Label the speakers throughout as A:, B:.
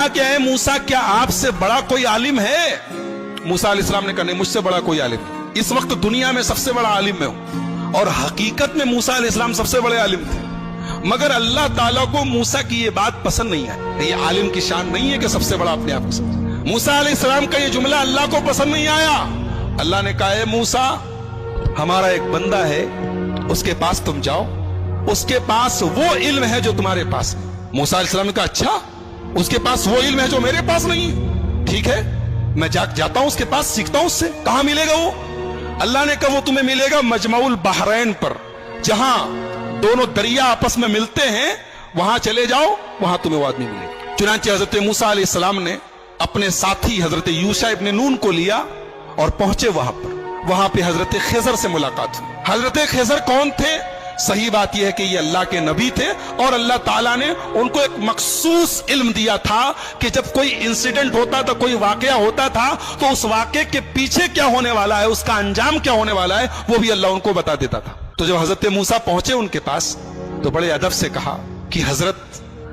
A: कि ऐ मूसा, क्या आपसे बड़ा कोई आलिम है? मूसा अलैहिस्सलाम ने कहा नहीं, मुझसे बड़ा कोई आलिम नहीं। इस वक्त दुनिया में सबसे बड़ा आलिम मैं हूं। और हकीकत में मूसा अलैहिस्सलाम सबसे बड़े आलिम थे, मगर अल्लाह ताला को मूसा की ये बात पसंद नहीं आई। ये आलिम की शान नहीं है कि सबसे बड़ा अपने आप को समझे। मूसा अलैहिस्सलाम का ये जुमला अल्लाह को पसंद नहीं आया। अल्लाह ने कहा, मूसा, हमारा एक बंदा है, उसके पास तुम जाओ, उसके पास वो इल्म है जो तुम्हारे पास है। मूसा अलैहिस्सलाम ने कहा, अच्छा, उसके पास वो इल्म है जो मेरे पास नहीं है, ठीक है, मैं जाता हूं उसके पास, सीखता हूं उससे। कहां मिलेगा वो? अल्लाह ने कहा, वो तुम्हें मिलेगा मजमाउल बहरैन पर, जहां दोनों दरिया आपस में मिलते हैं, वहां चले जाओ, वहां तुम्हें वो आदमी मिलेगा। चुनांचे हजरत मूसा अलैहिस्सलाम ने अपने साथी हजरत यूशा इब्न नून को लिया और पहुंचे वहां पर। वहां पे हजरत खिजर से मुलाकात हुई। हजरत खिजर कौन थे? सही बात यह है कि ये अल्लाह के नबी थे और अल्लाह ताला ने उनको एक मखसूस इल्म दिया था कि जब कोई इंसिडेंट होता था, कोई वाकया होता था, तो उस वाकये के पीछे क्या होने वाला है, उसका अंजाम क्या होने वाला है, वो भी अल्लाह उनको बता देता था। तो जब हजरत मूसा पहुंचे उनके पास, तो बड़े अदब से कहा कि हजरत,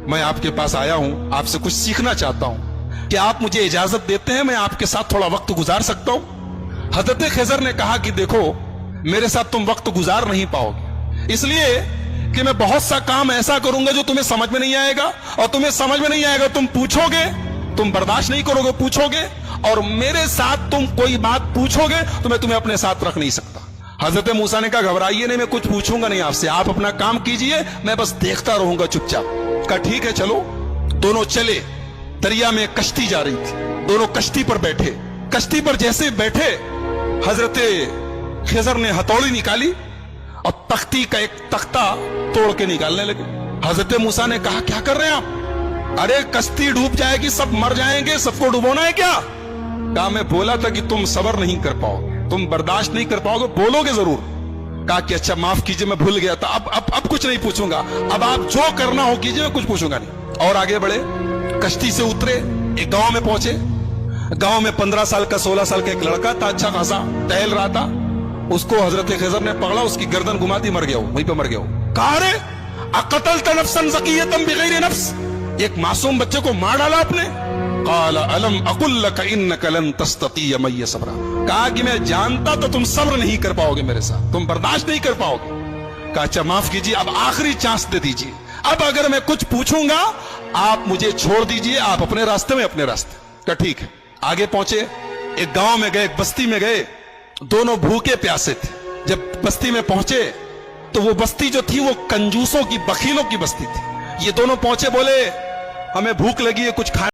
A: मैं आपके पास आया हूं, आपसे कुछ सीखना चाहता हूं, कि आप मुझे इजाजत देते हैं, मैं आपके साथ थोड़ा वक्त गुजार सकता हूं? हजरत खिजर ने कहा कि देखो, मेरे साथ तुम वक्त गुजार नहीं पाओगे, इसलिए कि मैं बहुत सा काम ऐसा करूंगा जो तुम्हें समझ में नहीं आएगा, और तुम्हें समझ में नहीं आएगा, तुम पूछोगे, तुम बर्दाश्त नहीं करोगे, पूछोगे, और मेरे साथ तुम कोई बात पूछोगे तो मैं तुम्हें अपने साथ रख नहीं सकता। हजरत मूसा ने कहा, घबराइए नहीं, मैं कुछ पूछूंगा नहीं आपसे, आप अपना काम कीजिए, मैं बस देखता रहूंगा चुपचाप। कहा ठीक है, चलो। दोनों चले। दरिया में कश्ती जा रही थी, दोनों कश्ती पर बैठे। कश्ती पर जैसे बैठे, हजरत खिजर ने हथौड़ी निकाली और तख्ती का एक तख्ता तोड़ के निकालने लगे। हजरत मूसा ने कहा, क्या कर रहे हैं आप? अरे कश्ती डूब जाएगी, सब मर जाएंगे, सबको डुबोना है क्या? कहा, मैं बोला था कि तुम सब्र नहीं कर पाओगे, तुम बर्दाश्त नहीं कर पाओगे, बोलोगे जरूर। कहा कि अच्छा माफ कीजिए, मैं भूल गया था, अब कुछ नहीं पूछूंगा, अब आप जो करना हो कीजिए, मैं कुछ पूछूंगा नहीं। और आगे बढ़े, कश्ती से उतरे, एक गांव में पहुंचे। गांव में 15 साल का 16 साल का एक लड़का था, अच्छा खासा टहल रहा था। उसको हजरत खिजर ने पकड़ा, उसकी गर्दन घुमाती, मर गया, वहीं पे मर गया। कहा, रे अक़तलत नफ्सन ज़किय्यतन बिग़ैरि नफ्स, एक मासूम बच्चे को मार डाला आपने। क़ाल अलम अक़ुल लक इन्नक लन तस्ततिय मय्य सब्रा, कहा कि मैं जानता तो तुम सब्र नहीं कर पाओगे मेरे साथ, तुम बर्दाश्त नहीं कर पाओगे। कहा अच्छा माफ कीजिए, अब आखिरी चांस दे दीजिए, अब अगर मैं कुछ पूछूंगा आप मुझे छोड़ दीजिए, आप अपने रास्ते में अपने रास्ते। कहा ठीक है। आगे पहुंचे, एक गांव में गए, एक बस्ती में गए, दोनों भूखे प्यासे थे। जब बस्ती में पहुंचे तो वो बस्ती जो थी वो कंजूसों की, बखीलों की बस्ती थी। ये दोनों पहुंचे, बोले हमें भूख लगी है, कुछ खाने